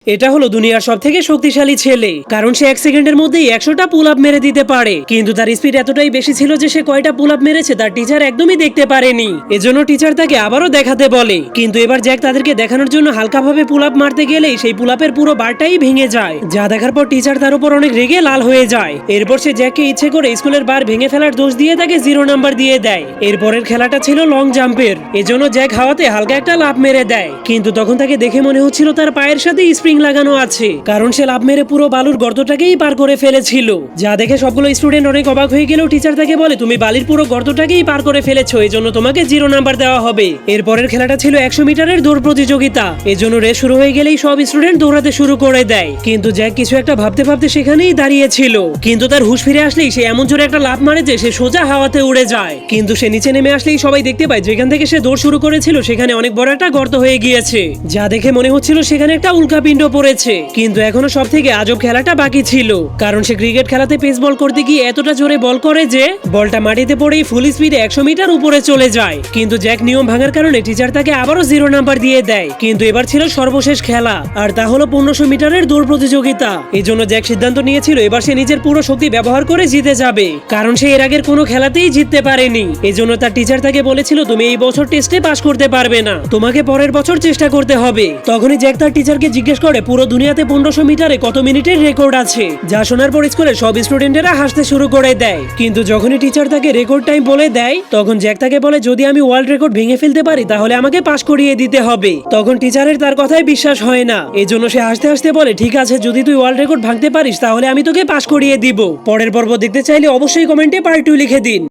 এটা হলো দুনিয়ার সব থেকে শক্তিশালী ছেলে, কারণ সে 1 সেকেন্ডের মধ্যেই 100টা পুল আপ মেরে দিতে পারে। কিন্তু তার স্পিড এতটাই বেশি ছিল যে সে কয়টা পুল আপ মেরেছে তার টিচার একদমই দেখতে পারেনি। এজন্য টিচার তাকে আবারও দেখাতে বলে, কিন্তু এবার জ্যাক তাদেরকে দেখানোর জন্য হালকাভাবে পুল আপ মারতে গেলেই সেই পুল আপের পুরো বারটাই ভেঙে যায়, যা দেখার পর টিচার তার উপর অনেক রেগে লাল হয়ে যায়। এরপর সে জ্যাককে ইচ্ছে করে স্কুলের বার ভেঙে ফেলার দোষ দিয়ে তাকে 0 নাম্বার দিয়ে দেয়। এরপরের খেলাটা ছিল লং জাম্পের, এজন্য জ্যাক হাওয়াতে হালকা একটা লাফ মেরে দেয়, কিন্তু তখন তাকে দেখে মনে হচ্ছিল তার পায়ের সাথে স্প্রিং লাগানো আছে, কারণ সে লাভ মেরে পুরো বালুর গর্তটাকেই পার করে ফেলেছিল। যা দেখে সবগুলো স্টুডেন্ট অনেক অবাক হয়ে গেলেও টিচার তাকে বলে, তুমি বালির পুরো গর্তটাকেই পার করে ফেলেছো, এজন্য তোমাকে 0 নাম্বার দেওয়া হবে। এরপরের খেলাটা ছিল 100 মিটারের দৌড় প্রতিযোগিতা, এজন্য রেস শুরু হয়ে গেলেই সব স্টুডেন্ট দৌড়াতে শুরু করে দেয়। কিন্তু জ্যাক কিছু একটা ভাবতে ভাবতে সেখানেই দাঁড়িয়েছিল, কিন্তু তার হুঁশ ফিরে আসলেই সে এমন জোরে একটা লাফ মারে যে সে সোজা হাওয়াতে উড়ে যায়। কিন্তু সে নিচে নেমে আসলেই সবাই দেখতে পায় যেখান থেকে সে দৌড় শুরু করেছিল সেখানে অনেক বড় একটা গর্ত হয়ে গিয়েছে, যা দেখে মনে হচ্ছিল সেখানে একটা উল্কাপিণ্ড পড়েছে। কিন্তু এখনো সব থেকে আজব খেলাটা বাকি ছিল, কারণ সে ক্রিকেট খেলাতে পেস বল করতে গিয়ে এতটা জোরে বল করে যে বলটা মাটিতে পড়েই ফুল স্পিডে 100 মিটার উপরে চলে যায়। কিন্তু জ্যাক নিয়ম ভাঙার কারণে টিচার তাকে আবারও 0 নাম্বার দিয়ে দেয়। কিন্তু এবার ছিল সর্বশেষ খেলা, আর তা হলো 1500 মিটারের দৌড় প্রতিযোগিতা। এই জন্য জ্যাক সিদ্ধান্ত নিয়েছিল এবার সে নিজের পুরো শক্তি ব্যবহার করে জিতে যাবে, কারণ সে এর আগের কোনো খেলাতেই জিততে পারেনি। এই জন্য তার টিচার তাকে বলেছিল, তুমি এই বছর টেস্টে পাস করতে পারবে না, তোমাকে পরের বছর চেষ্টা করতে হবে। তখনই জ্যাক তার টিচারকে জিজ্ঞেস করে পুরো দুনিয়াতে 1500 মিটারে কত মিনিটের রেকর্ড আছে, যা শোনার পর স্কুলের সব স্টুডেন্টেরা হাসতে শুরু করে দেয়। কিন্তু যখনই টিচার তাকে রেকর্ড টাইম বলে দেয় তখন জ্যাক তাকে বলে, যদি আমি ওয়ার্ল্ড রেকর্ড ভেঙে ফেলতে পারি তাহলে আমাকে পাস করিয়ে দিতে হবে। তখন টিচারের তার কথায় বিশ্বাস হয় না, এজন্য সে হাসতে হাসতে বলে, ঠিক আছে, যদি তুই ওয়ার্ল্ড রেকর্ড ভাঙতে পারিস তাহলে আমি তোকে পাস করিয়ে দিব। পরের পর্ব দেখতে চাইলে অবশ্যই কমেন্টে পার্ট 2 লিখে দিন।